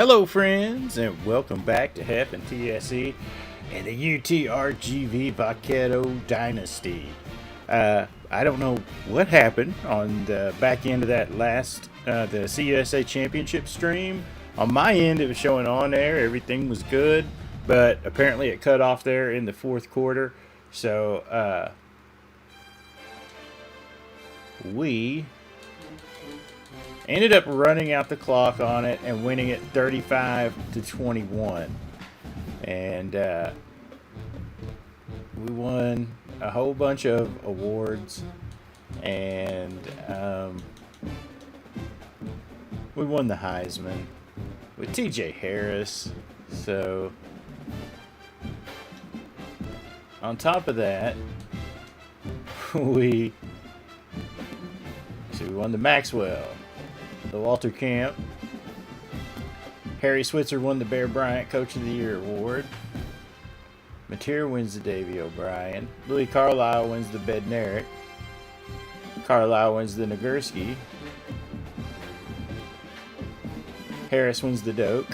Hello friends, and welcome back to HEP and TSE and the UTRGV Vaquero Dynasty. I don't know what happened on the back end of that last the CUSA Championship stream. On my end, it was showing on there, everything was good, but apparently it cut off there in the fourth quarter. So we ended up running out the clock on it and winning it 35-21. And we won a whole bunch of awards, and we won the Heisman with TJ Harris. So on top of that, we won the Maxwell, the Walter Camp. Harry Switzer won the Bear Bryant Coach of the Year award. Mateer wins the Davey O'Brien. Louis Carlisle wins the Bednarik. Carlisle wins the Nagurski. Harris wins the Doak.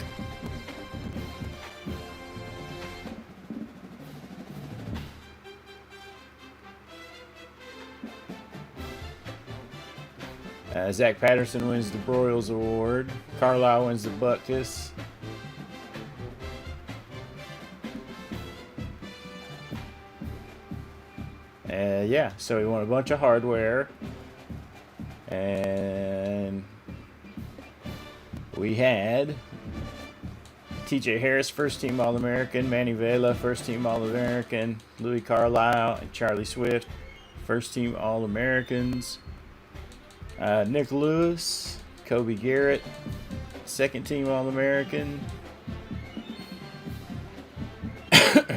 Zach Patterson wins the Broyles Award. Carlisle wins the Butkus. Yeah, so we won a bunch of hardware. And we had TJ Harris, first team All-American. Manny Vela, first team All-American. Louis Carlisle and Charlie Swift, first team All-Americans. Nick Lewis, Kobe Garrett, second team All-American.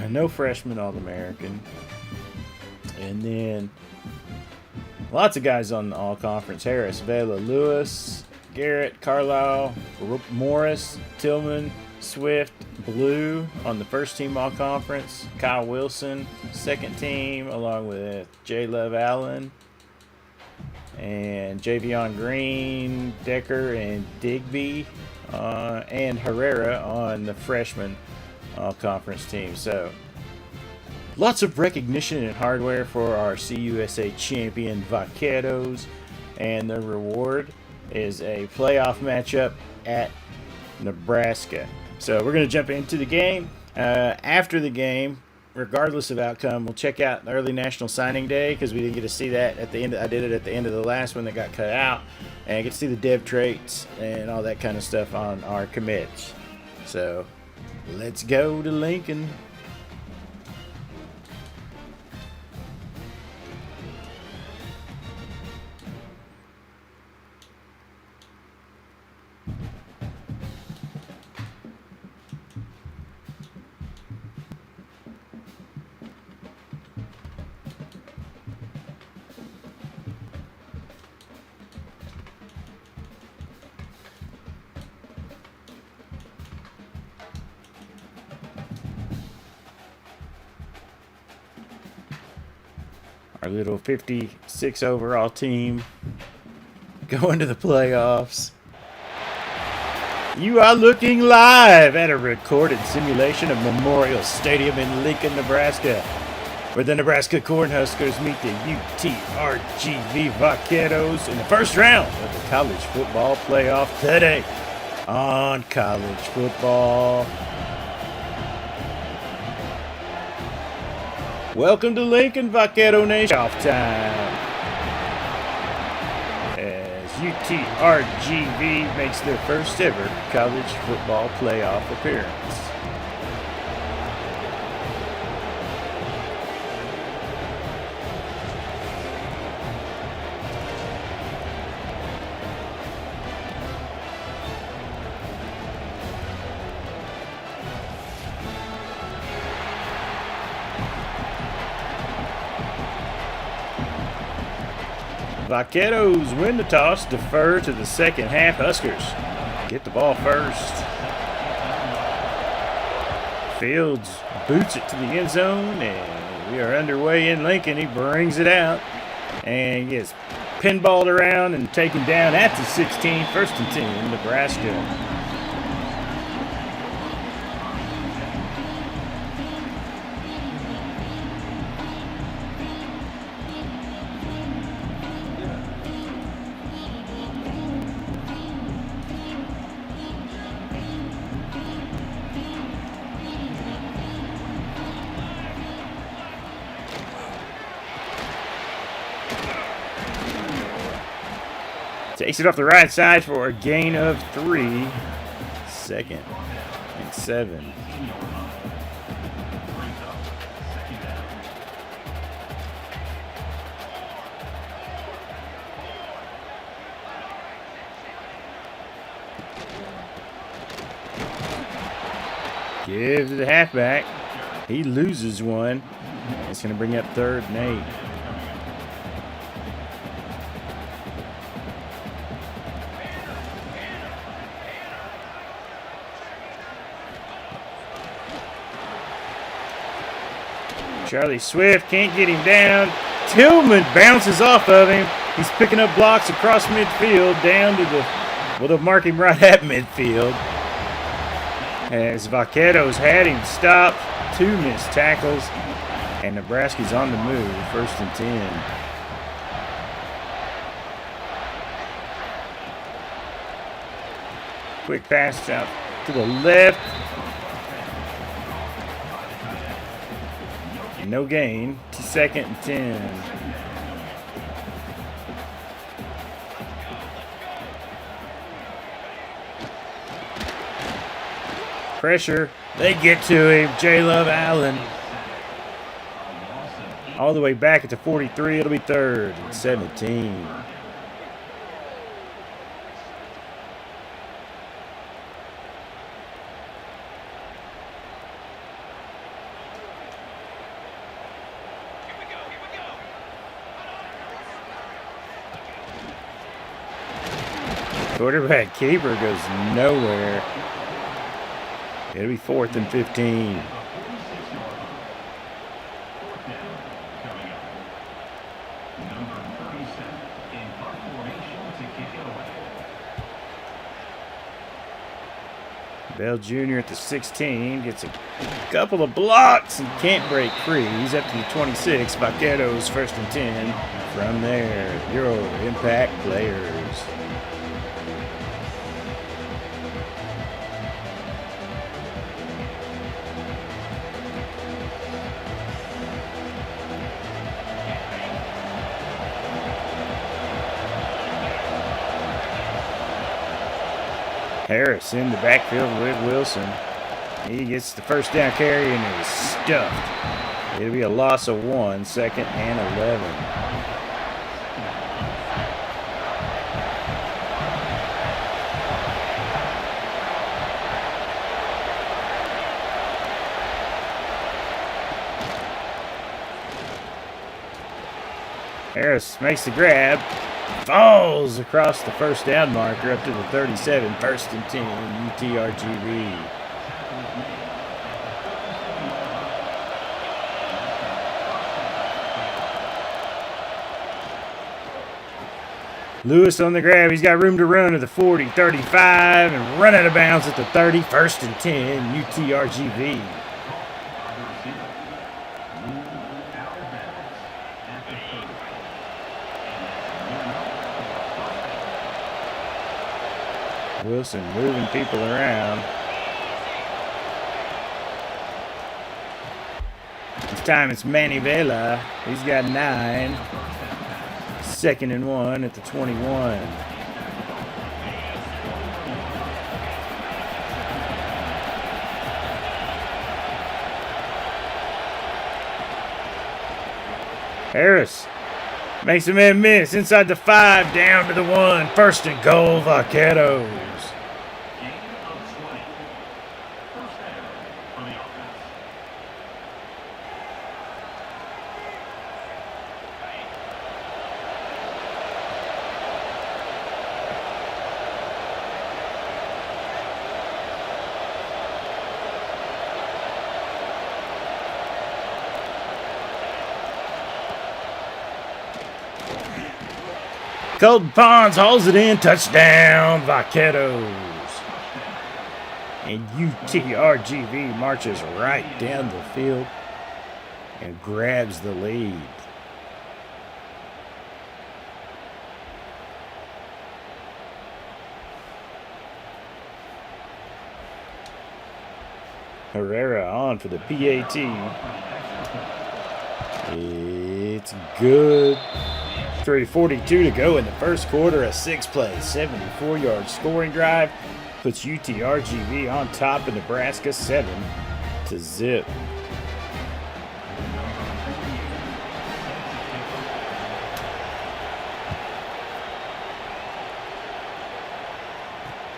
No freshman All-American. And then lots of guys on the All-Conference. Harris, Vela, Lewis, Garrett, Carlisle, Morris, Tillman, Swift, Blue on the first team All-Conference. Kyle Wilson, second team, along with J. Love Allen. And Javion Green, Decker, and Digby, and Herrera on the freshman all-conference team. So, lots of recognition and hardware for our CUSA champion Vaqueros, and the reward is a playoff matchup at Nebraska. So, we're going to jump into the game. After the game, regardless of outcome, we'll check out the early National Signing Day, because we didn't get to see that at the end. I did it at the end of the last one that got cut out, and get to see the dev traits and all that kind of stuff on our commits. So let's go to Lincoln. Our little 56 overall team going to the playoffs. You are looking live at a recorded simulation of Memorial Stadium in Lincoln, Nebraska, where the Nebraska Cornhuskers meet the UTRGV Vaqueros in the first round of the college football playoff today on College Football. Welcome to Lincoln, Vaquero Nation. Off time as UTRGV makes their first ever college football playoff appearance. Vaqueros win the toss, defer to the second half. Huskers get the ball first. Fields boots it to the end zone, and we are underway in Lincoln. He brings it out and gets pinballed around and taken down at the 16, 1st and 10, Nebraska. Takes it off the right side for a gain of 3. 2nd and 7. Gives to the halfback. He loses one. It's going to bring up 3rd and 8. Charlie Swift can't get him down. Tillman bounces off of him. He's picking up blocks across midfield down to the, well, they'll mark him right at midfield. As Vaqueros had him stopped, 2 missed tackles, and Nebraska's on the move, 1st and 10. Quick pass out to the left. No gain, 2nd and 10. Pressure. They get to him. J. Love Allen. All the way back at the 43. It'll be 3rd and 17. Quarterback keeper goes nowhere. It'll be 4th and 15. Bell Jr. at the 16 gets a couple of blocks and can't break free. He's up to the 26. Vaqueros 1st and 10. From there, your impact players. Harris in the backfield with Wilson. He gets the 1st down carry and is stuffed. It'll be a loss of 1, 2nd and 11. Harris makes the grab. Falls across the 1st down marker up to the 37, 1st and 10, UTRGV. Lewis on the grab. He's got room to run to the 40, 35, and run out of bounds at the 30, 1st and 10, UTRGV. Wilson moving people around. This time it's Manny Vela. He's got 9. 2nd and 1 at the 21. Harris makes a man miss inside the 5, down to the 1. 1st and goal, Vaqueros. Colton Pons hauls it in. Touchdown, Vaqueros. And UTRGV marches right down the field and grabs the lead. Herrera on for the PAT. It's good. 3:42 to go in the first quarter. A 6-play, 74-yard scoring drive puts UTRGV on top of Nebraska 7-0.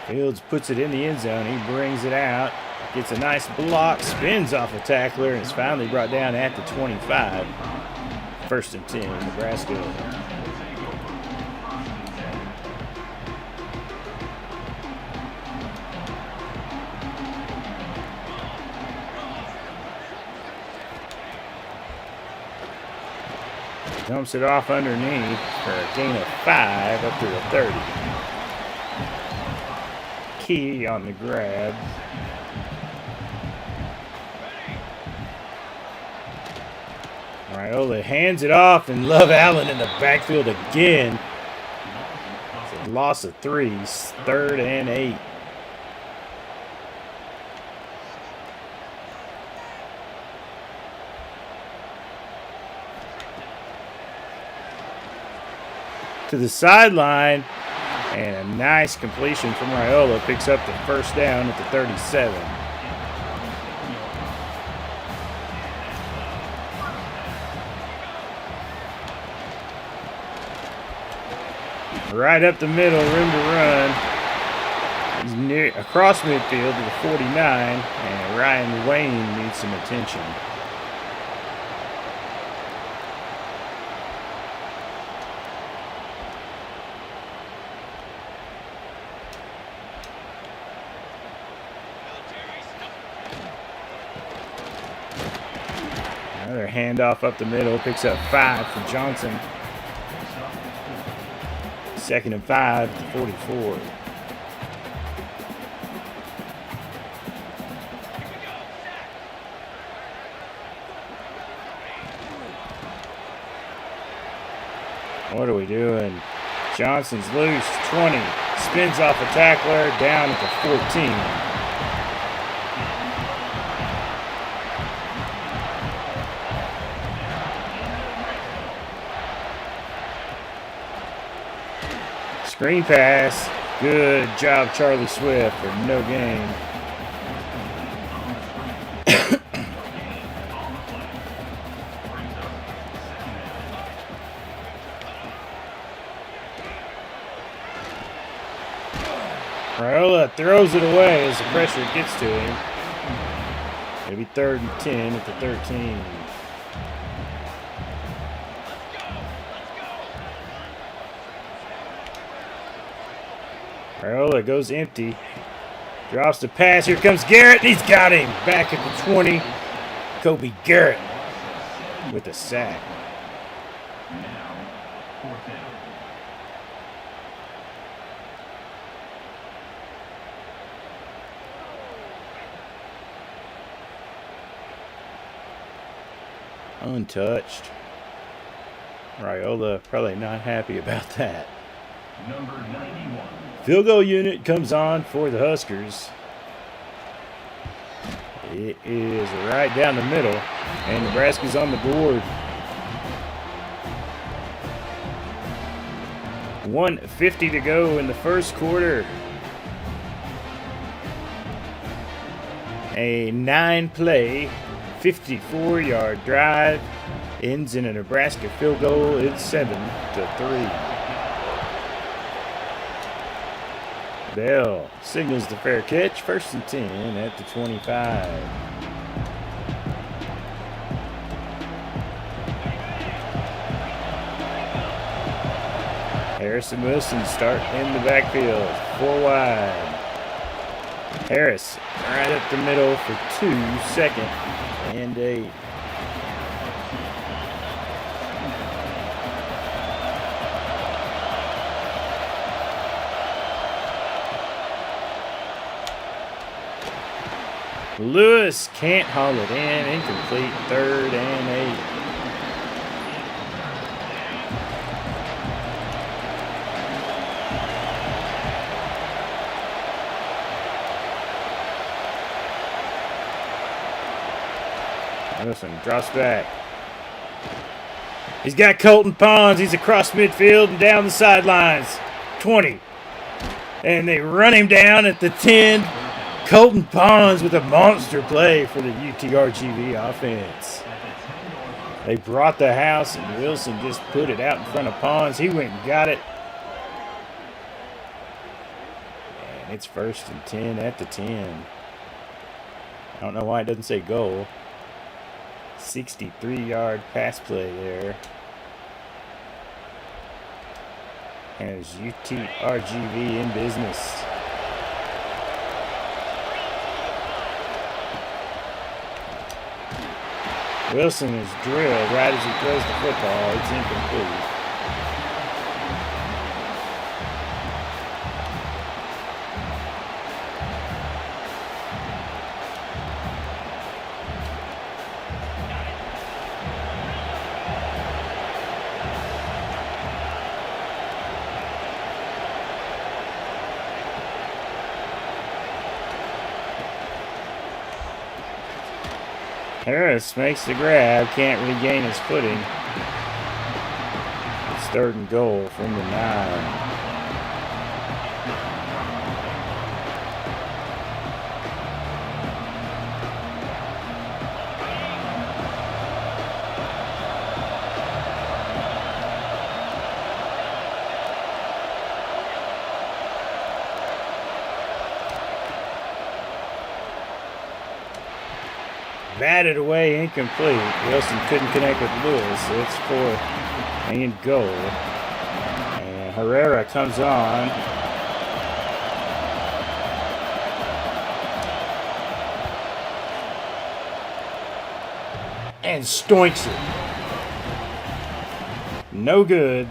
Fields puts it in the end zone. He brings it out. Gets a nice block. Spins off a tackler. And is finally brought down at the 25. 1st and 10, Nebraska. Dumps it off underneath for a gain of 5 up to the 30. Key on the grab. Raiola hands it off, and Love Allen in the backfield again. It's a loss of 3, 3rd and 8. To the sideline, and a nice completion from Raiola picks up the 1st down at the 37. Right up the middle, room to run. He's near across midfield to the 49, and Ryan Wayne needs some attention. Another handoff up the middle, picks up 5 for Johnson. 2nd and 5 to 44. What are we doing? Johnson's loose, 20. Spins off a tackler, down at the 14. Screen pass. Good job, Charlie Swift, for no gain. Raiola throws it away as the pressure gets to him. Maybe 3rd and 10 at the 13. Raiola goes empty. Drops the pass. Here comes Garrett. He's got him. Back at the 20. Kobe Garrett with a sack. Untouched. Raiola probably not happy about that. Number 91. Field goal unit comes on for the Huskers. It is right down the middle, and Nebraska's on the board. 1:50 to go in the first quarter. A 9-play, 54-yard drive ends in a Nebraska field goal. It's 7-3. Bell signals the fair catch. 1st and 10 at the 25. Harris and Wilson start in the backfield. 4 wide. Harris right up the middle for 2, 2nd and 8. Lewis can't haul it in. Incomplete. 3rd and 8. Wilson drops back. He's got Colton Pons. He's across midfield and down the sidelines. 20. And they run him down at the 10. Colton Pons with a monster play for the UTRGV offense. They brought the house, and Wilson just put it out in front of Pons. He went and got it. And it's 1st and 10 at the 10. I don't know why it doesn't say goal. 63-yard pass play there. And there's UTRGV in business. Wilson is drilled right as he throws the football. It's incomplete. Harris makes the grab, can't regain his footing. It's 3rd and goal from the 9. Batted away, incomplete. Wilson couldn't connect with Lewis. So it's 4th and goal. And Herrera comes on. And stoinks it. No good.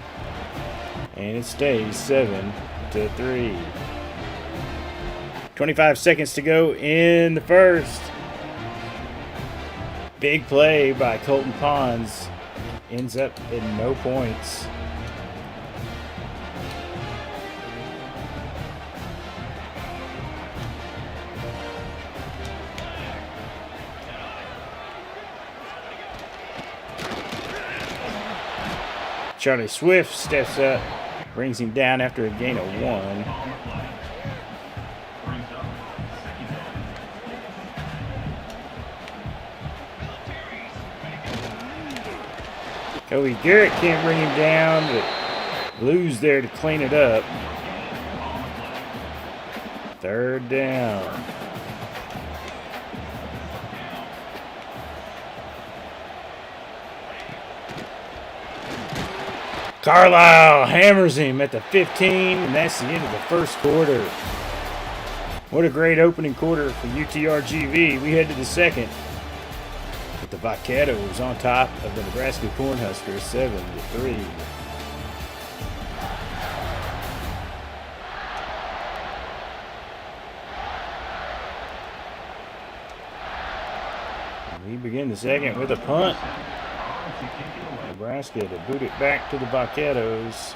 And it stays 7-3. 25 seconds to go in the first. Big play by Colton Pons. Ends up in no points. Charlie Swift steps up, brings him down after a gain of 1. Kobe Garrett can't bring him down, but Lou's there to clean it up. 3rd down. Carlisle hammers him at the 15, and that's the end of the first quarter. What a great opening quarter for UTRGV. We head to the second. The Vaqueros on top of the Nebraska Cornhuskers, 7-3. We begin the second with a punt. Nebraska to boot it back to the Vaqueros.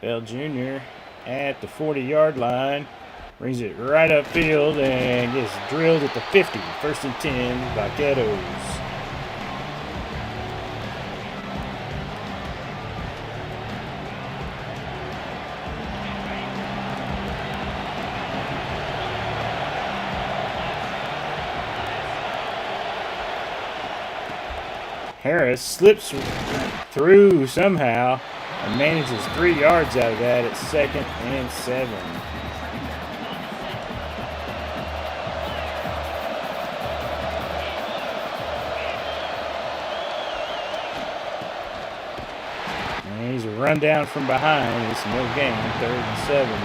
Bell Jr. at the 40-yard line. Brings it right upfield and gets drilled at the 50. 1st and 10, Vaqueros. Harris slips through somehow and manages 3 yards out of that at 2nd and 7. He's a run down from behind. It's no gain. 3rd and 7.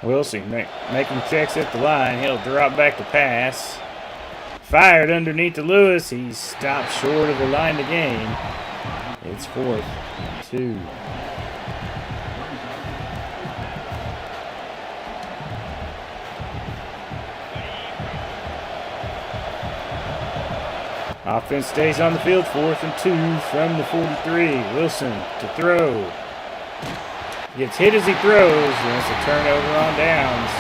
Wilson making checks at the line. He'll drop back to pass. Fired underneath to Lewis. He stopped short of the line to gain. It's 4th, 2. Offense stays on the field, 4th and 2 from the 43. Wilson to throw. Gets hit as he throws, and it's a turnover on downs.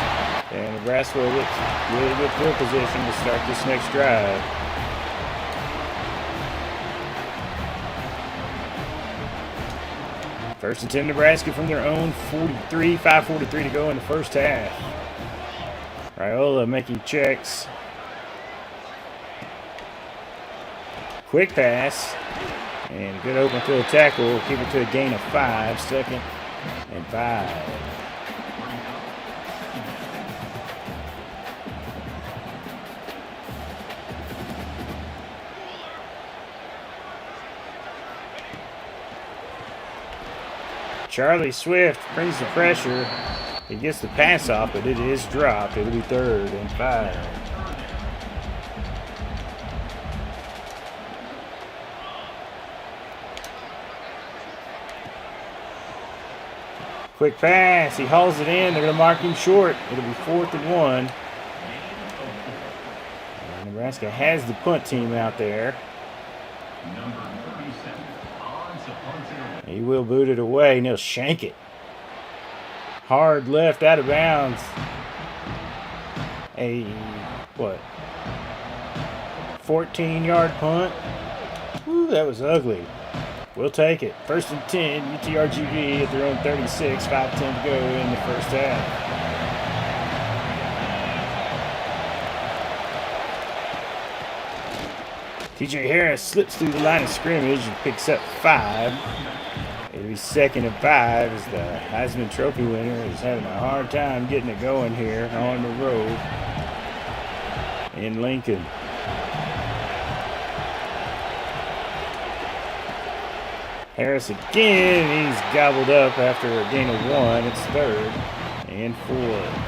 And Nebraska will get really good field position to start this next drive. First and 10 Nebraska from their own 43, 5:43 to go in the first half. Raiola making checks. Quick pass. And good open field tackle. Keep it to a gain of 5. 2nd and 5. Charlie Swift brings the pressure. He gets the pass off, but it is dropped. It'll be 3rd and 5. Quick pass. He hauls it in. They're going to mark him short. It'll be 4th and 1. And Nebraska has the punt team out there. He will boot it away, and he'll shank it. Hard left, out of bounds. A, 14-yard punt? Woo, that was ugly. We'll take it. 1st and 10, UTRGV at their own 36, 5:10 to go in the first half. TJ Harris slips through the line of scrimmage and picks up 5. It'll be 2nd and 5 as the Heisman Trophy winner is having a hard time getting it going here on the road in Lincoln. Harris again, he's gobbled up after a gain of 1. It's 3rd and 4.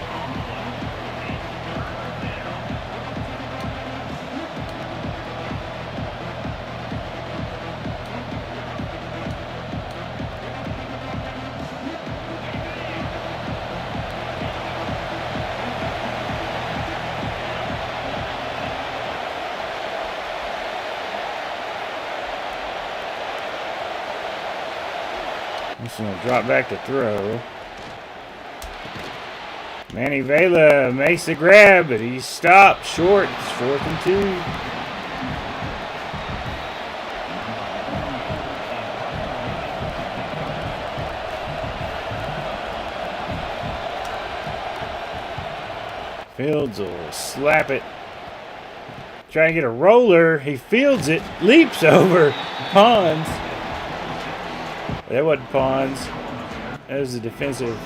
He's going to drop back to throw. Manny Vela makes the grab, but he's stopped short. It's 4th and 2. Fields will slap it. Try to get a roller. He fields it, leaps over Pons. That wasn't Pons. That was the defensive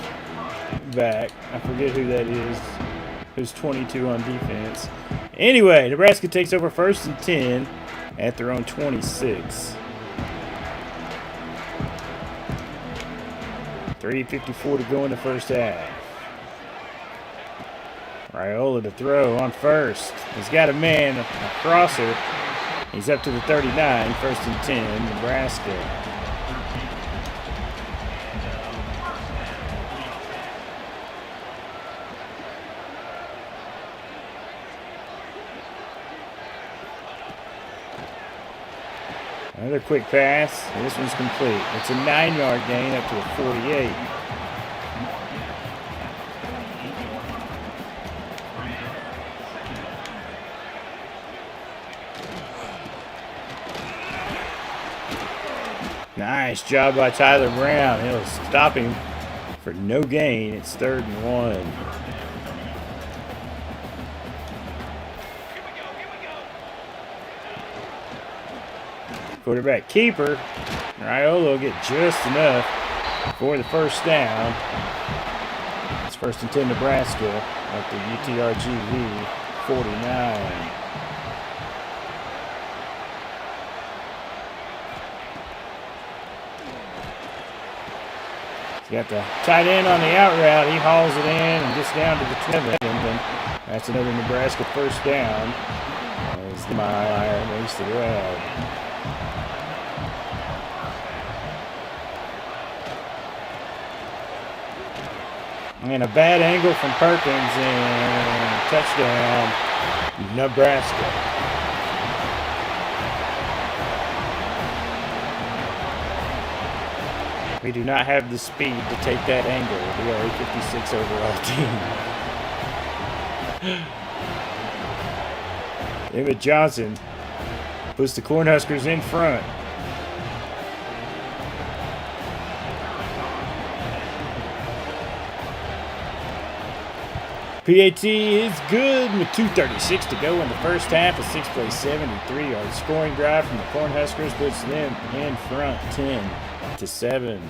back. I forget who that is. Who's 22 on defense. Anyway, Nebraska takes over 1st and 10 at their own 26. 3:54 to go in the first half. Raiola to throw on 1st. He's got a man, a crosser. He's up to the 39, 1st and 10, Nebraska. Another quick pass. This one's complete. It's a 9-yard gain up to a 48. Nice job by Tyler Brown. He'll stop him for no gain. It's 3rd and 1. Quarterback keeper. Raiola will get just enough for the first down. It's 1st and 10 Nebraska at the UTRGV 49. He's got the tight end on the out route. He hauls it in and gets down to the 7. And that's another Nebraska first down. As the Meyer makes the grab. And a bad angle from Perkins and touchdown, Nebraska. We do not have the speed to take that angle. We are a 56 overall team. Emmett Johnson puts the Cornhuskers in front. PAT is good with 2:36 to go in the first half. A 6-play, 73-yard scoring drive from the Cornhuskers puts them in front 10-7.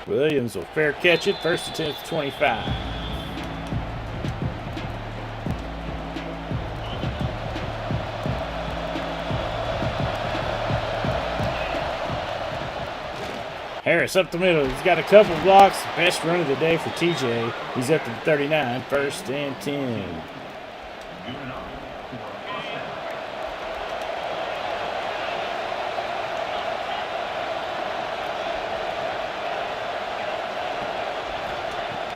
Williams will fair catch it. First attempt 25. Harris up the middle. He's got a couple blocks. Best run of the day for TJ. He's up to the 39. First and 10.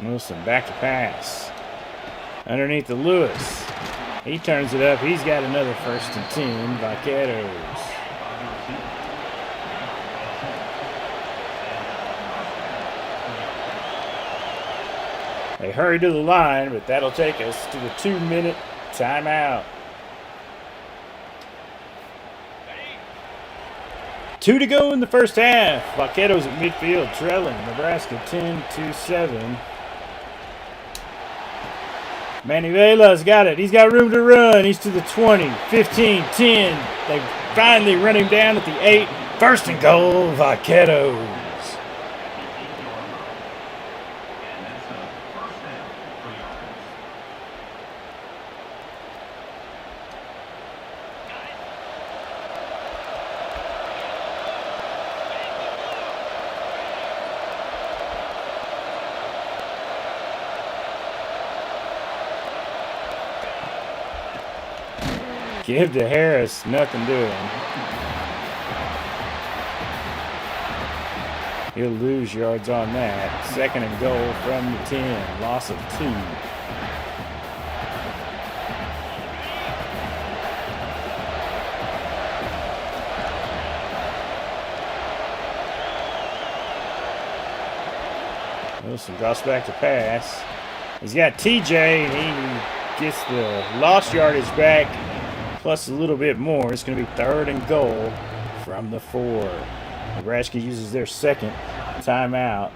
Wilson back to pass. Underneath the Lewis. He turns it up. He's got another first and 10. Vaqueros. They hurry to the line, but that'll take us to the 2-minute timeout. 2 to go in the first half. Vaqueros at midfield, trailing Nebraska 10-7. Manny Vela's got it. He's got room to run. He's to the 20, 15, 10. They finally run him down at the 8. First and goal, Vaqueros. Give to Harris, nothing doing. He'll lose yards on that. Second and goal from the 10. Loss of 2. Wilson drops back to pass. He's got TJ, and he gets the lost yardage back. Plus a little bit more. It's going to be third and goal from the 4. Nebraska uses their second timeout.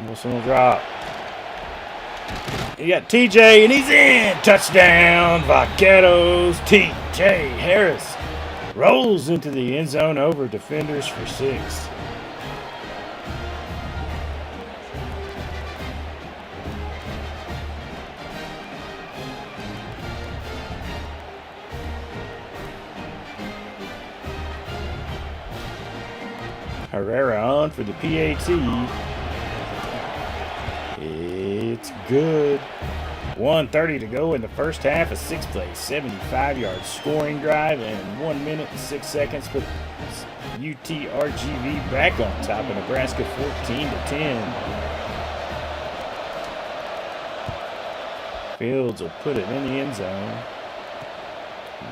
Wilson will drop. You got TJ, and he's in. Touchdown, Vaqueros. TJ Harris rolls into the end zone over defenders for 6. Herrera on for the PAT. It's good. 1:30 to go in the first half. A 6-play, 75-yard scoring drive, and 1 minute and 6 seconds puts UTRGV back on top of Nebraska 14-10. Fields will put it in the end zone.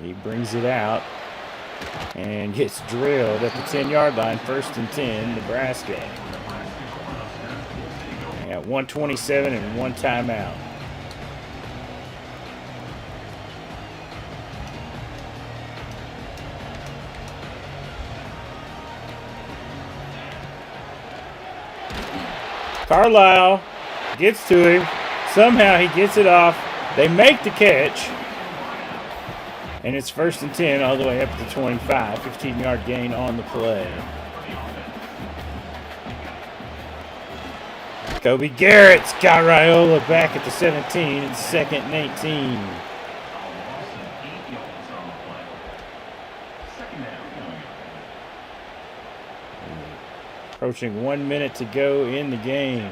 He brings it out and gets drilled at the 10-yard line. First and 10, Nebraska. At 1:27 and 1 timeout. Carlisle gets to him. Somehow he gets it off. They make the catch. And it's first and 10 all the way up to 25. 15-yard gain on the play. Kobe Garrett's got Raiola back at the 17. It's second and 18. Approaching 1 minute to go in the game.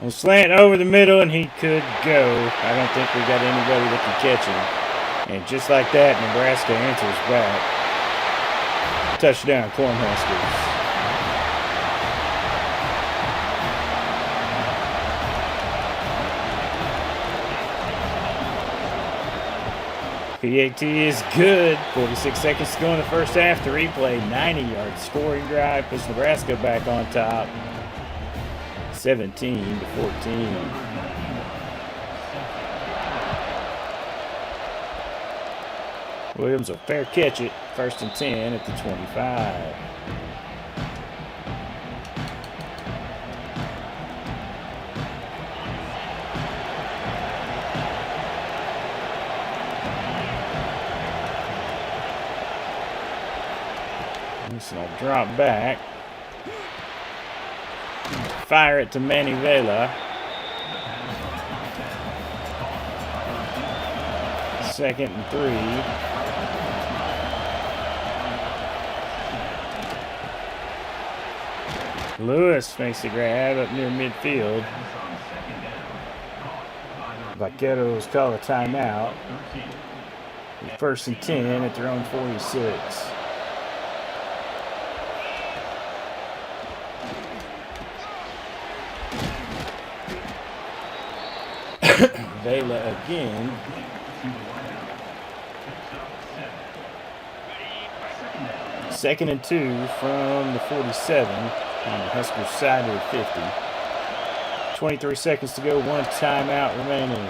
Well, slant over the middle, and he could go. I don't think we got anybody that can catch him. And just like that, Nebraska answers back. Touchdown, Cornhuskers. PAT is good. 46 seconds to go in the first half. The replay, 90-yard scoring drive, puts Nebraska back on top. 17-14. Williams will fair catch it. 1st and 10 at the 25. Wilson will drop back. Fire it to Manivela. 2nd and 3. Lewis makes the grab up near midfield. Vaqueros call a timeout. 1st and 10 at their own 46. Vela again. Second and 2 from the 47 on the Huskers side of the 50. 23 seconds to go, 1 timeout remaining.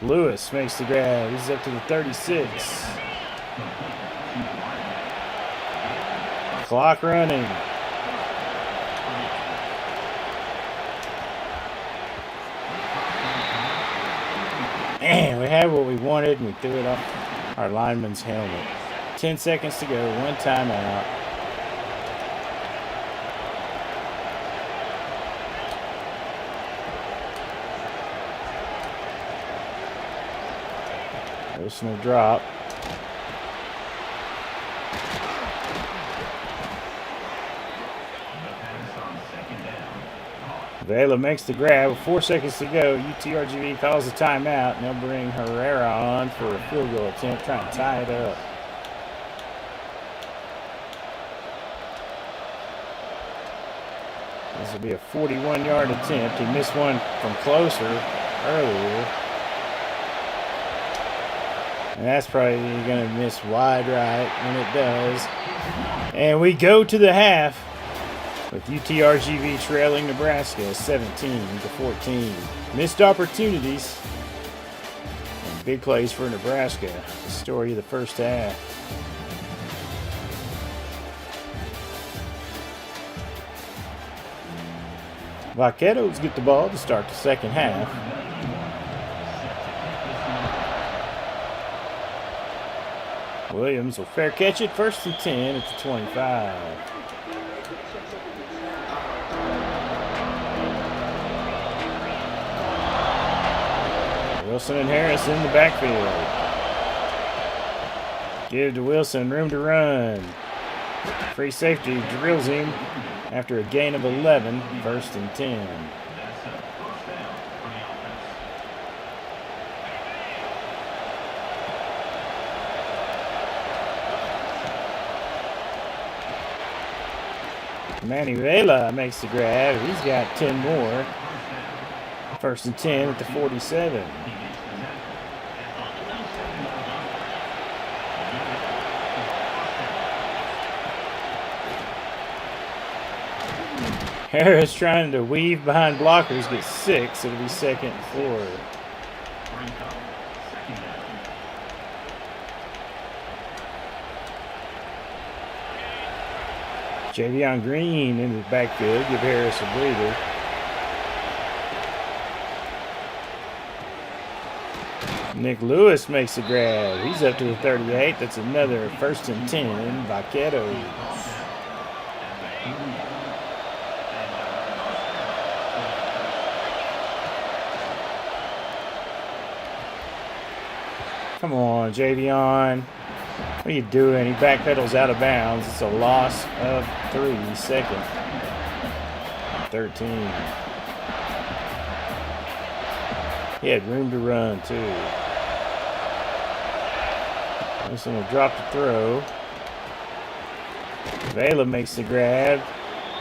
Lewis makes the grab. He's up to the 36. Clock running. Man, we had what we wanted and we threw it off our lineman's helmet. 10 seconds to go, 1 timeout. Wilson will drop. Vela makes the grab with 4 seconds to go. UTRGV calls a timeout, and they'll bring Herrera on for a field goal attempt, trying to tie it up. This will be a 41-yard attempt. He missed one from closer earlier. And that's probably going to miss wide right when it does. And we go to the half with UTRGV trailing Nebraska 17-14. Missed opportunities and big plays for Nebraska. The story of the first half. Vaqueros get the ball to start the second half. Williams will fair catch it. 1st and 10 at the 25. Wilson and Harris in the backfield. Give to Wilson, room to run. Free safety drills him after a gain of 11, 1st and 10. Manivela makes the grab. He's got 10 more. 1st and 10 at the 47. Harris trying to weave behind blockers, gets 6. It'll be 2nd and 4. Javion Green into the backfield, give Harris a breather. Nick Lewis makes the grab. He's up to the 38. That's another 1st and 10. Vaqueros. Come on, Javion. What are you doing? He backpedals out of bounds. It's a loss of 3 seconds. 13. He had room to run, too. Wilson will drop the throw. Vela makes the grab.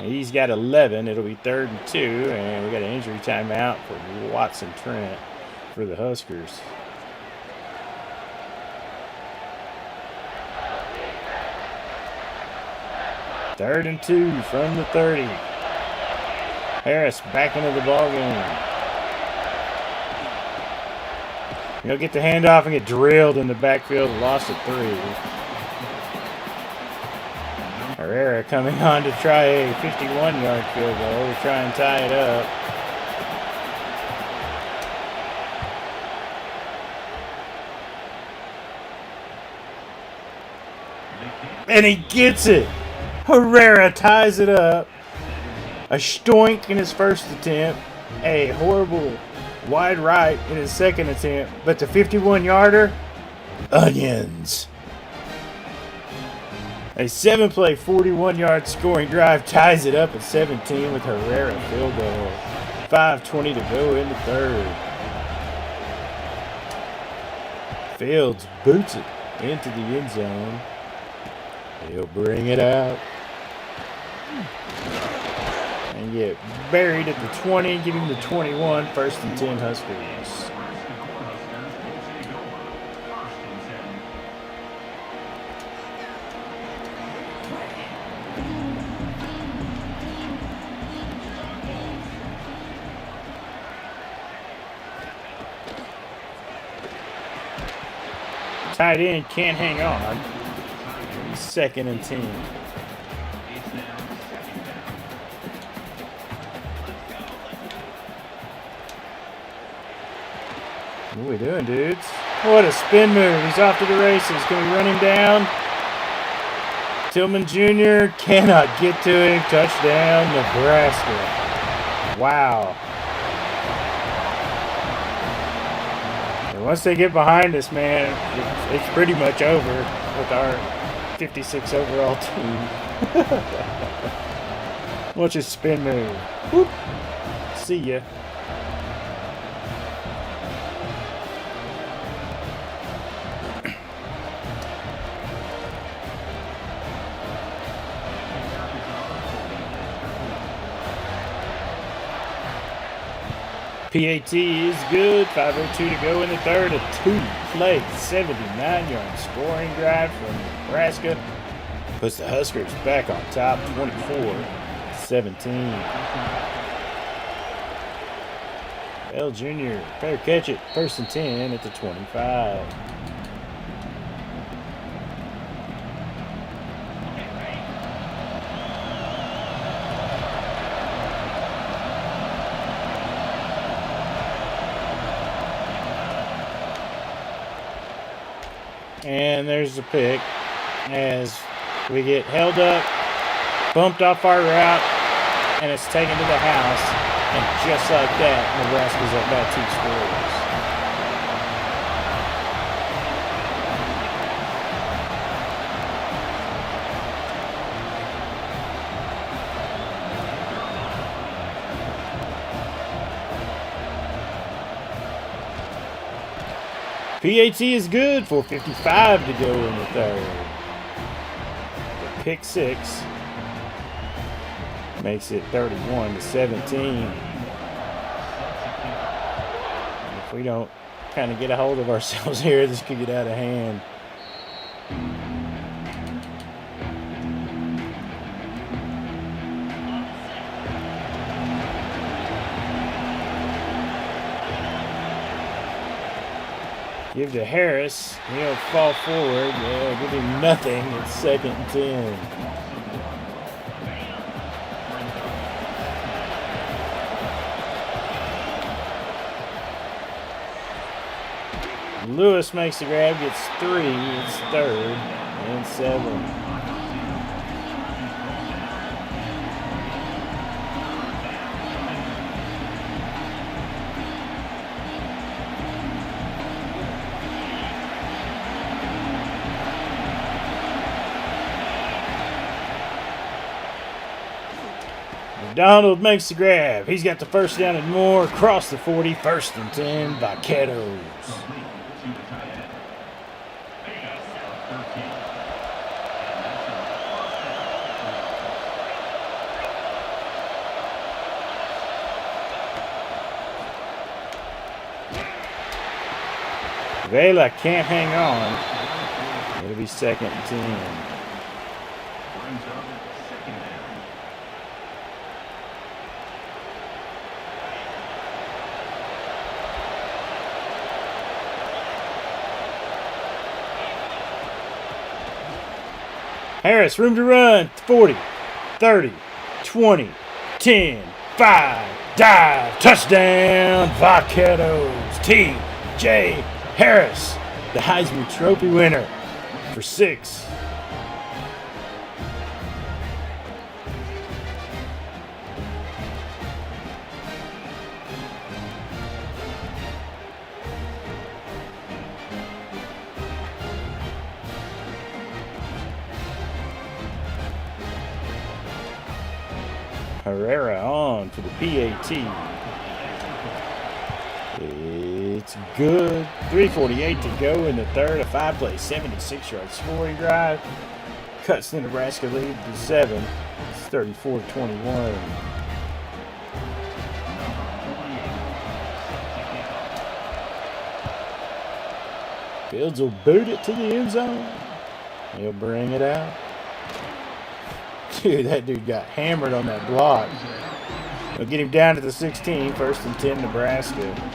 He's got 11. It'll be 3rd and 2. And we got an injury timeout for Watson Trent for the Huskers. Third and 2 from the 30. Harris back into the ballgame. He'll get the handoff and get drilled in the backfield. Lost at 3. Herrera coming on to try a 51-yard field goal to try and tie it up. And he gets it. Herrera ties it up. A stoink in his first attempt. A horrible wide right in his second attempt. But the 51-yarder, onions. A 7-play, 41-yard scoring drive ties it up at 17 with Herrera field goal. 5:20 to go in the 3rd. Fields boots it into the end zone. He'll bring it out. And get buried at the 20, give him the 21, 1st and 10 Huskers. Tight end can't hang on. 2nd and 10. What are we doing, dudes? What a spin move. He's off to the races. Can we run him down? Tillman Jr. cannot get to him. Touchdown, Nebraska. Wow. And once they get behind us, man, it's pretty much over with our 56 overall team. Watch his spin move. Whoop. See ya. PAT is good. 5:02 to go in the 3rd. A 2-play, 79-yard scoring drive from Nebraska. Puts the Huskers back on top, 24-17. Bell Jr. better catch it. 1st and 10 at the 25. And there's the pick as we get held up, bumped off our route, and it's taken to the house. And just like that, Nebraska's up by 2 scores. PAT is good. 4:55 to go in the 3rd. The pick 6 makes it 31-17. If we don't kind of get a hold of ourselves here, this could get out of hand. Give to Harris. He'll fall forward. Yeah, give him nothing. It's 2nd and 10. Lewis makes the grab, gets 3. It's 3rd and 7. McDonald makes the grab. He's got the first down and more across the 40. First and 10, Vaqueros. Complete to the tight end. Pickup of 13. Vela can't hang on. It'll be second and 10. Brings up second down. Harris, room to run. 40, 30, 20, 10, 5, dive, touchdown, Vaqueros. T.J. Harris, the Heisman Trophy winner for 6. Herrera on for the PAT. It's good. 3:48 to go in the third. A 5-play, 76-yard scoring drive. Cuts the Nebraska lead to 7. It's 34-21. Fields will boot it to the end zone. He'll bring it out. Dude, that dude got hammered on that block. They'll get him down to the 16. First and 10, Nebraska.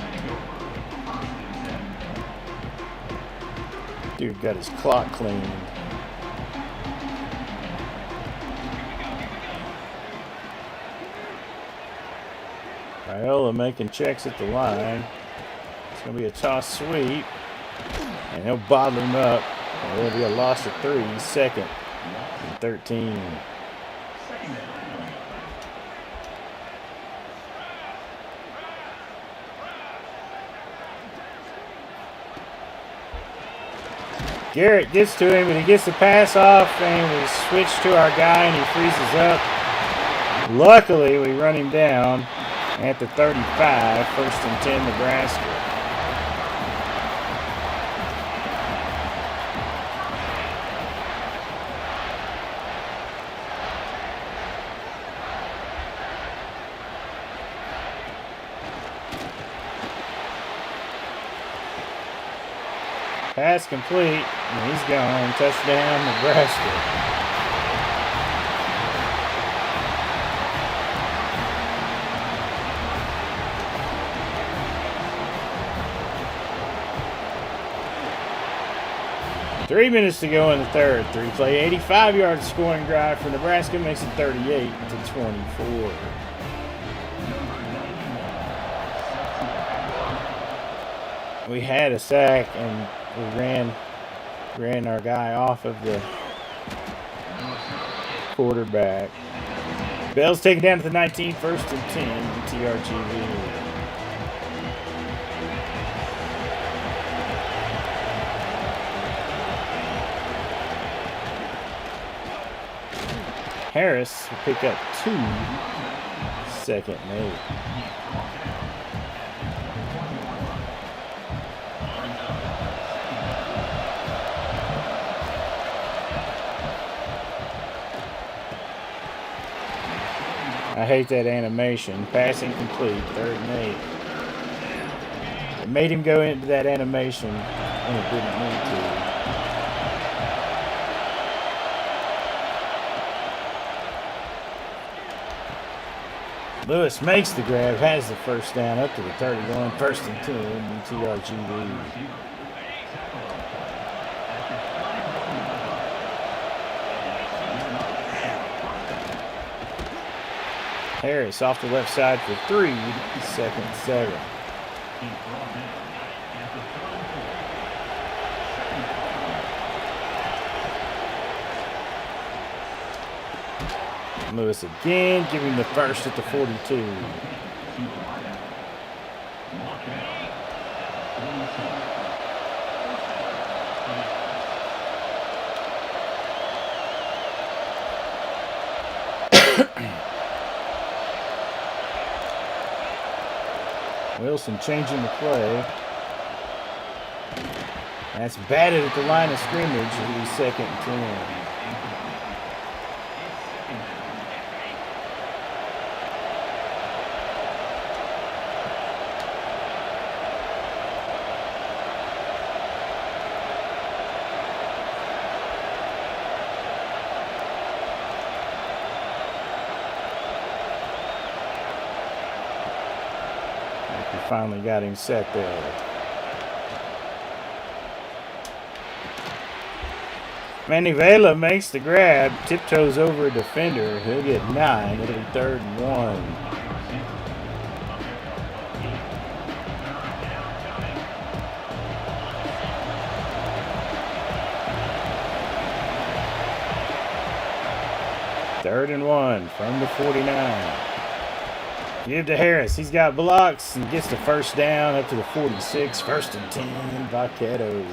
Dude got his clock cleaned. Raiola making checks at the line. It's going to be a toss sweep. And he'll bottle him up. And it'll be a loss of 3. Second and 13. Garrett gets to him, and he gets the pass off, and we switch to our guy, and he freezes up. Luckily, we run him down at the 35, first and 10, Nebraska. Pass complete, and he's gone. Touchdown, Nebraska. Three minutes to go in the third. 3-play, 85-yard scoring drive for Nebraska makes it 38-24. We had a sack, and we ran our guy off of the quarterback. Bell's taken down to the 19, first and 10, UTRGV. Harris will pick up 2, second and 8. I hate that animation. Passing complete, third and 8. It made him go into that animation when it didn't need to. Lewis makes the grab, has the first down up to the 31, first and 10, UTRGV. Harris off the left side for 3, second and 7. Lewis again, giving the first at the 42. Wilson changing the play. That's batted at the line of scrimmage. It'll be 2nd and 10. Finally got him set there. Manivela makes the grab, tiptoes over a defender. He'll get 9. It'll be 3rd and 1. Third and 1 from the 49. Give to Harris. He's got blocks and gets the first down up to the 46. 1st and 10, Vaqueros.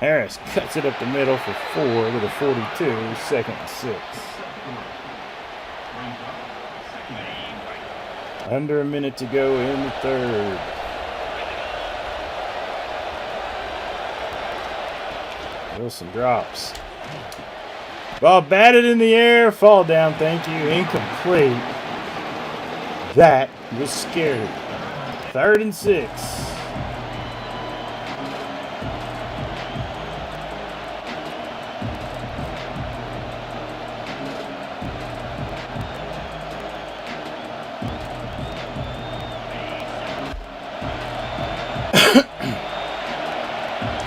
Harris cuts it up the middle for 4 to the 42. 2nd and 6. Under a minute to go in the 3rd. Wilson drops. Ball batted in the air. Fall down, thank you. Incomplete. That was scary. 3rd and 6.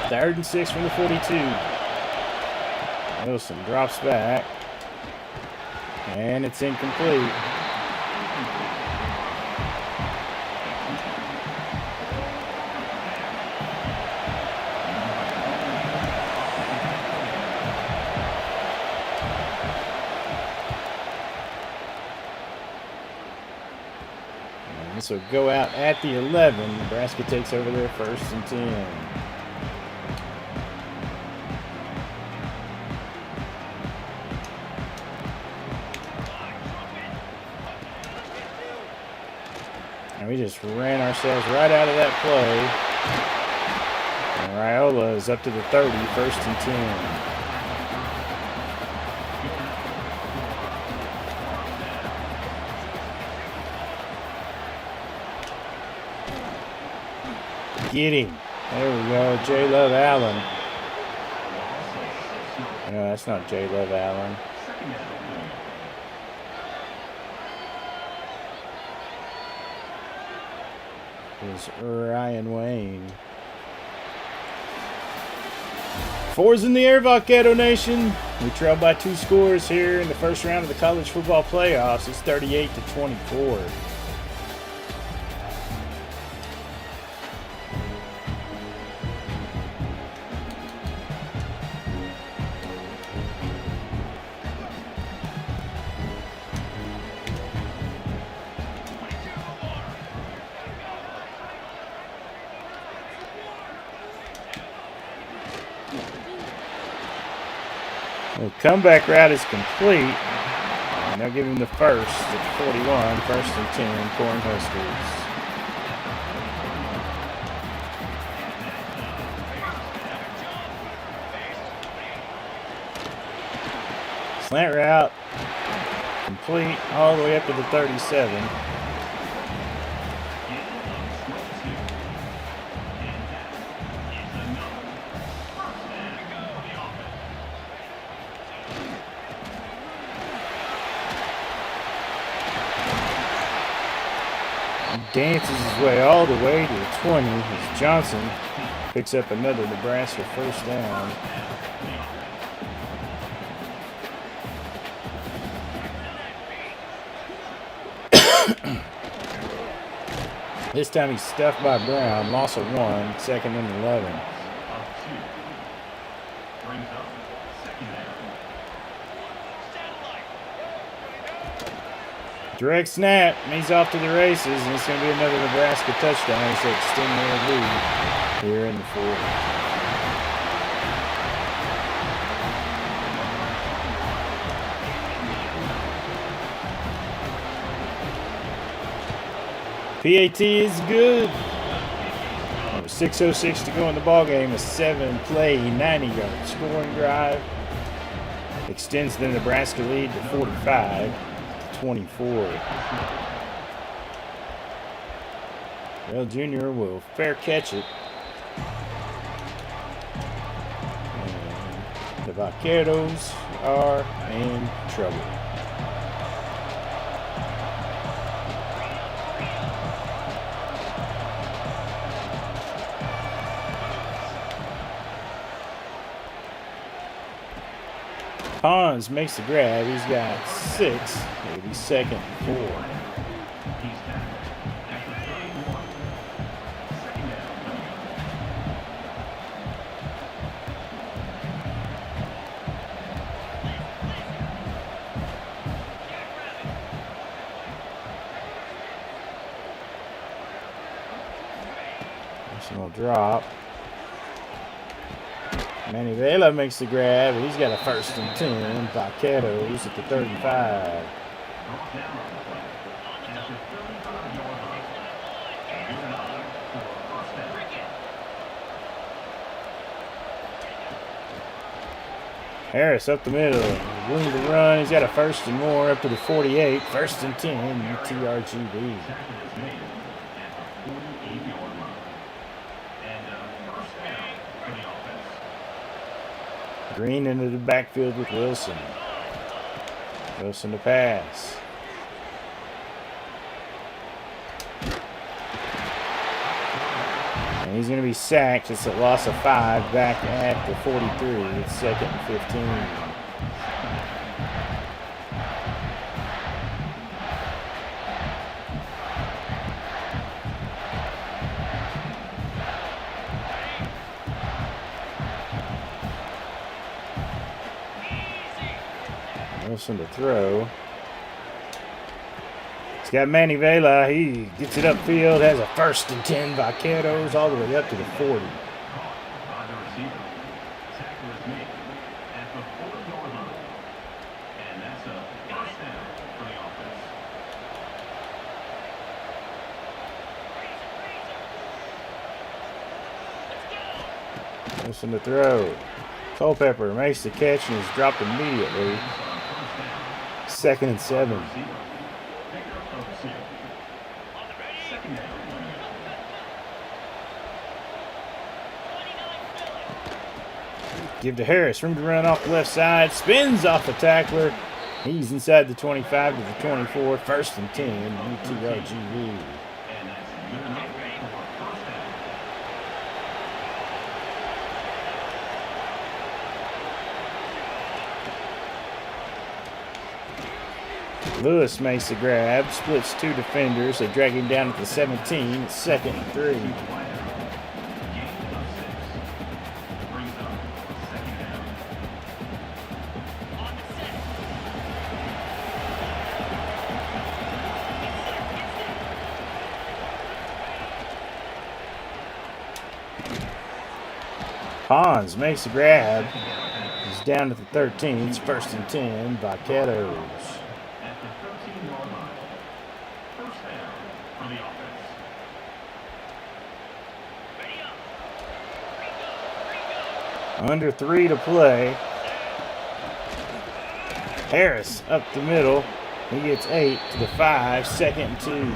Third and 6 from the 42. Wilson drops back. And it's incomplete. And this will go out at the 11. Nebraska takes over their 1st and 10. And we just ran ourselves right out of that play. And Raiola is up to the 30, 1st and 10. Get him. There we go. J. Love Allen. No, that's not J. Love Allen. Is Ryan Wayne. 4's in the air, Vaquero Nation. We trail by 2 scores here in the 1st round of the college football playoffs. It's 38-24. The comeback route is complete. And they'll give him the 1st at 41, 1st and 10, Cornhuskers. Slant route complete all the way up to the 37. Dances his way all the way to the 20 as Johnson picks up another Nebraska 1st down. This time he's stuffed by Brown, loss of 1, 2nd and 11. Direct snap. He's off to the races, and it's going to be another Nebraska touchdown as they extend their lead here in the fourth. PAT is good. 6:06 to go in the ballgame. A 7-play, 90-yard scoring drive extends the Nebraska lead to 45-24. Well, Junior will fair catch it. And the Vaqueros are in trouble. Pons makes the grab. He's got 6. It'll be 2nd and 4. Personal drop. Manny Vela makes the grab. He's got a 1st and 10. Vaqueros at the 35. Harris up the middle. Willing to run. He's got a 1st and more up to the 48. 1st and 10. UTRGV. Green into the backfield with Wilson. Wilson to pass. And he's going to be sacked. It's a loss of 5 back at the 43. It's 2nd and 15. Wilson to throw. He's got Manny Vela. He gets it upfield. Has a 1st and 10. Vaqueros all the way up to the 40. Wilson to throw. Culpepper makes the catch and is dropped immediately. 2nd and 7. Give to Harris. Room to run off the left side. Spins off the tackler. He's inside the 25 to the 24. 1st and 10. UTRGV. Lewis makes the grab, splits 2 defenders. They drag him down at the 17. It's 2nd and 3. Pons makes the grab. He's down at the 13. It's 1st and 10. Vaqueros. Under 3 to play. Harris up the middle. He gets 8 to the 5. 2nd and 2.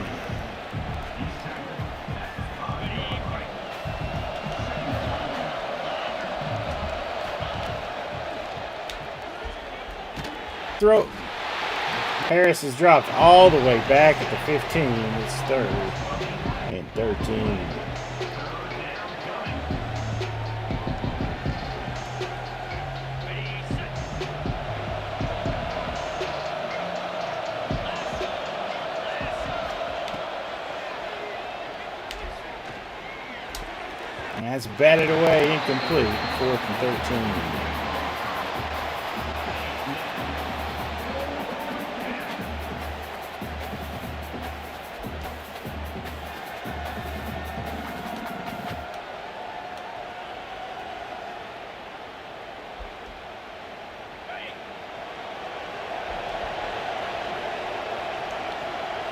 Throw. Harris is dropped all the way back at the 15. It's 3rd and 13. And that's batted away, incomplete. 4th and 13.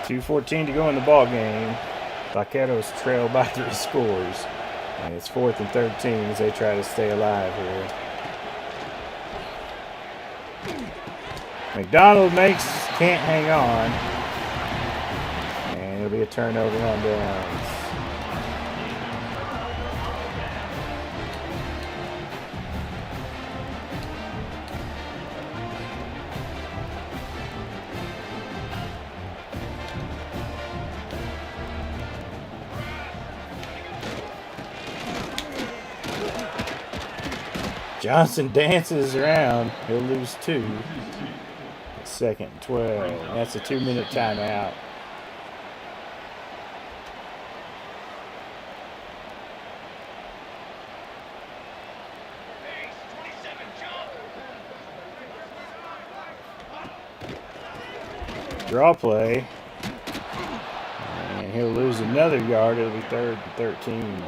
2:14 to go in the ball game. Vaqueros trail by 3 scores. And it's 4th and 13 as they try to stay alive here. McDonald can't hang on. And it'll be a turnover on downs. Johnson dances around. He'll lose 2. 2nd and 12. That's a 2-minute timeout. Draw play. And he'll lose another yard. It'll be 3rd and 13.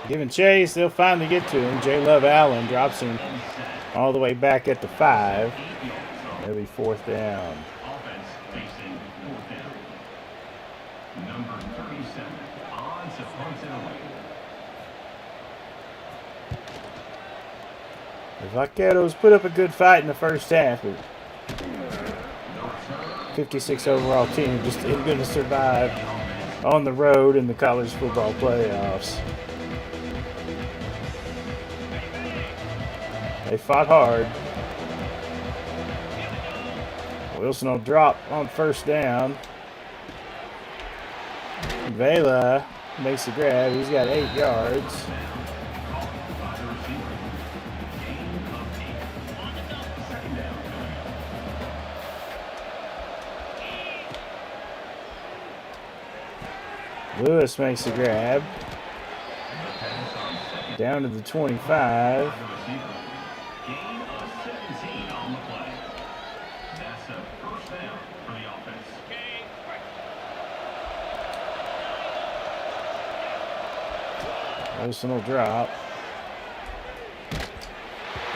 Giving chase, they'll finally get to him. J. Love Allen drops him all the way back at the 5. It'll be 4th down. Offense facing 4th down. Number 37, on to punt it away. The Vaqueros put up a good fight in the first half. 56 overall team just isn't going to survive on the road in the college football playoffs. They fought hard. Wilson will drop on 1st down. Vela makes the grab. He's got 8 yards. Lewis makes the grab. Down to the 25. Gain of 17 on the play. That's a 1st down for the offense. Wilson will drop.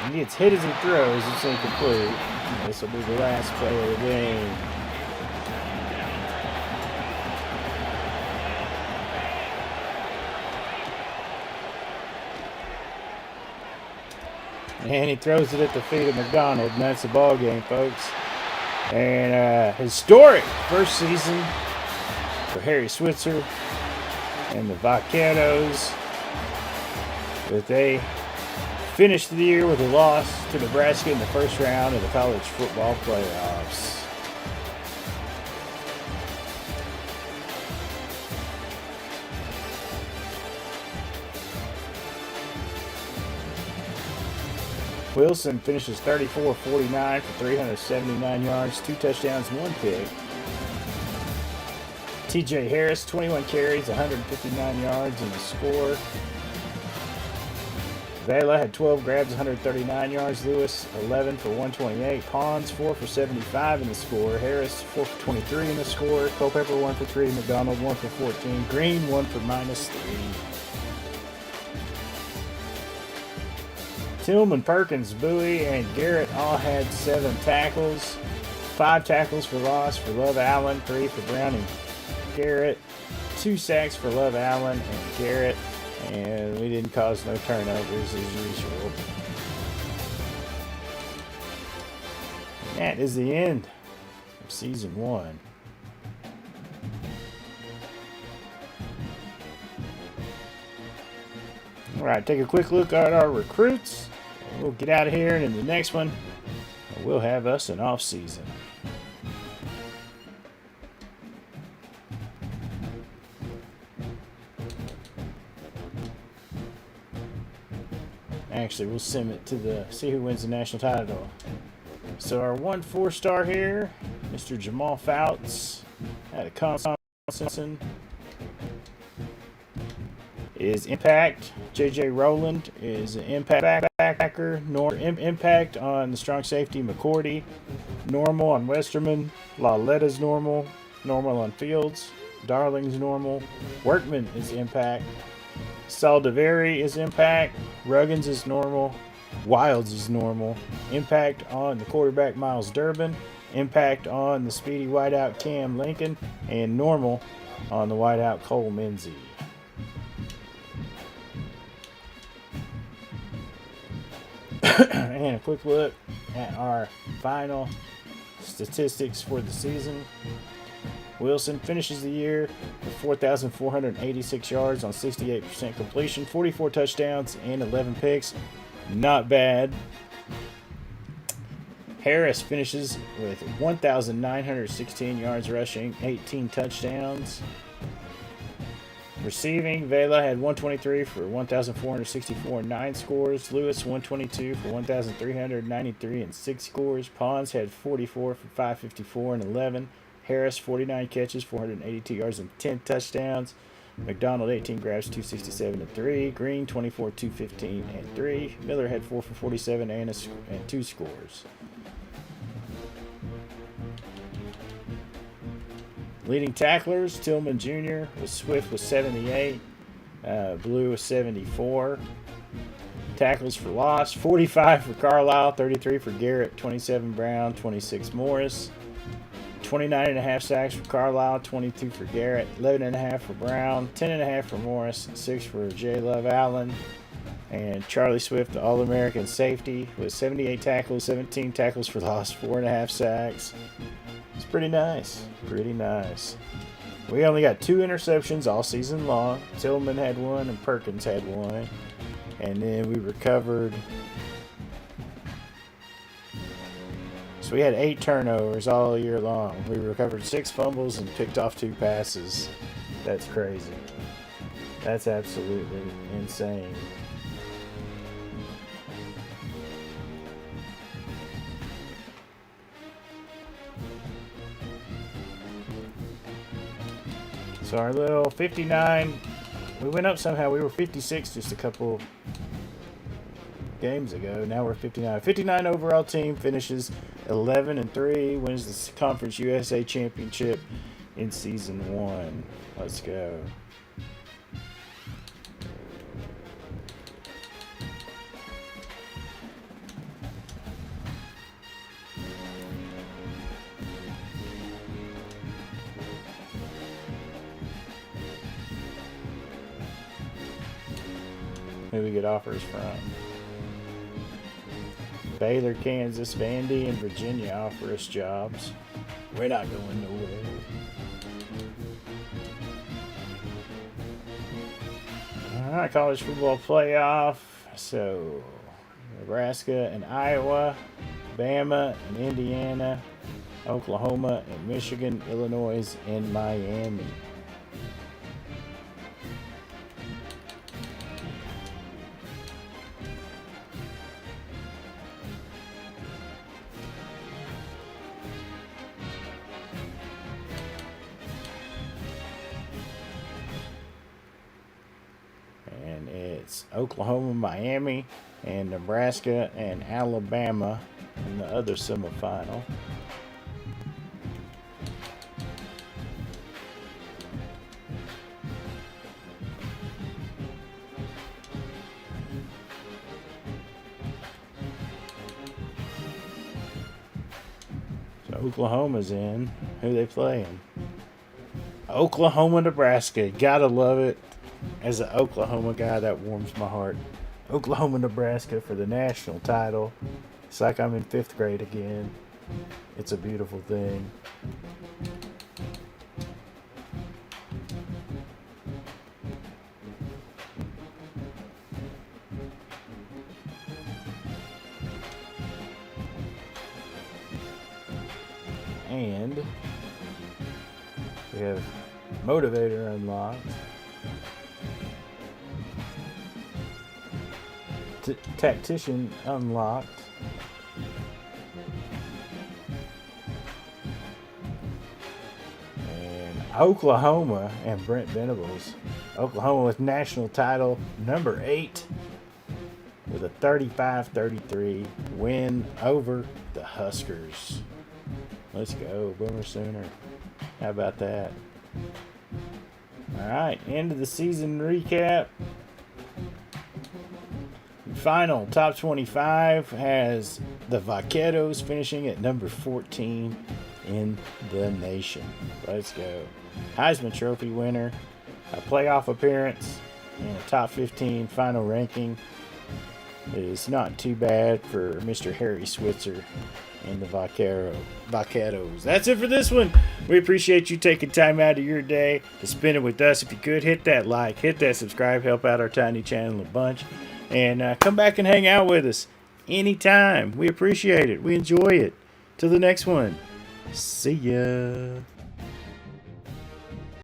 He gets hit as he throws. It's incomplete. This will be the last play of the game. And he throws it at the feet of McDonald, and that's the ball game, folks. And historic first season for Harry Switzer and the Vaqueros. But they finished the year with a loss to Nebraska in the first round of the college football playoffs. Wilson finishes 34-49 for 379 yards, 2 touchdowns, 1 pick. TJ Harris, 21 carries, 159 yards in the score. Vela had 12 grabs, 139 yards. Lewis, 11 for 128. Pons, 4 for 75 in the score. Harris, 4 for 23 in the score. Culpepper, 1 for 3. McDonald, 1 for 14. Green, 1 for -3. Tillman, Perkins, Bowie, and Garrett all had 7 tackles. 5 tackles for loss for Love Allen, 3 for Brown and Garrett. 2 sacks for Love Allen and Garrett. And we didn't cause no turnovers as usual. And that is the end of season 1. All right, take a quick look at our recruits. We'll get out of here, and in the next one, we'll have us an off season. Actually, we'll sim it to see who wins the national title. So our 1 4-star here, Mr. Jamal Fouts, out of Wisconsin, is Impact. JJ Rowland is an Impact backer. Impact on the strong safety McCourty. Normal on Westerman. Lauletta's normal. Normal on Fields. Darling's normal. Workman is impact. Saldiveri is impact. Ruggins is normal. Wilds is normal. Impact on the quarterback Miles Durbin. Impact on the speedy wideout Cam Lincoln. And normal on the wideout Cole Menzie. And a quick look at our final statistics for the season. Wilson finishes the year with 4,486 yards on 68% completion, 44 touchdowns, and 11 picks. Not bad. Harris finishes with 1,916 yards rushing, 18 touchdowns. Receiving, Vela had 123 for 1,464 and 9 scores. Lewis 122 for 1,393 and 6 scores. Pons had 44 for 554 and 11. Harris 49 catches, 482 yards and 10 touchdowns. McDonald 18 grabs, 267 and 3. Green 24, 215 and 3. Miller had 4 for 47 and 2 scores. Leading tacklers, Tillman Jr. was Swift with 78. Blue with 74. Tackles for loss, 45 for Carlisle, 33 for Garrett, 27 Brown, 26 Morris. 29.5 sacks for Carlisle, 22 for Garrett, 11.5 for Brown, 10.5 for Morris, 6 for J. Love Allen. And Charlie Swift, the All-American safety, with 78 tackles, 17 tackles for loss, 4.5 sacks. It's pretty nice. Pretty nice. We only got 2 interceptions all season long. Tillman had 1 and Perkins had 1. And then we recovered. So we had 8 turnovers all year long. We recovered 6 fumbles and picked off 2 passes. That's crazy. That's absolutely insane. So our little 59, we went up somehow. We were 56 just a couple games ago. Now we're 59. 59 overall team finishes 11-3, wins the Conference USA Championship in Season 1. Let's go. Who we get offers from? Baylor, Kansas, Vandy, and Virginia offer us jobs. We're not going nowhere. Alright, college football playoff. So, Nebraska and Iowa, Bama and Indiana, Oklahoma and Michigan, Illinois and Miami. Oklahoma, Miami, and Nebraska and Alabama in the other semifinal. So Oklahoma's in. Who they playing? Oklahoma, Nebraska. Gotta love it. As an Oklahoma guy, that warms my heart. Oklahoma, Nebraska for the national title. It's like I'm in 5th grade again. It's a beautiful thing. And we have Motivator unlocked. Tactician unlocked. And Oklahoma and Brent Venables. Oklahoma with national title number 8 with a 35-33 win over the Huskers. Let's go, Boomer Sooner. How about that? All right, end of the season recap. Final top 25 has the Vaqueros finishing at number 14 in the nation. Let's go. Heisman Trophy winner, a playoff appearance, and a top 15 final ranking is not too bad for Mr. Harry Switzer and the Vaqueros. That's it for this one. We appreciate you taking time out of your day to spend it with us. If you could, hit that like, hit that subscribe, help out our tiny channel a bunch. And come back and hang out with us anytime. We appreciate it. We enjoy it. Till the next one. See ya.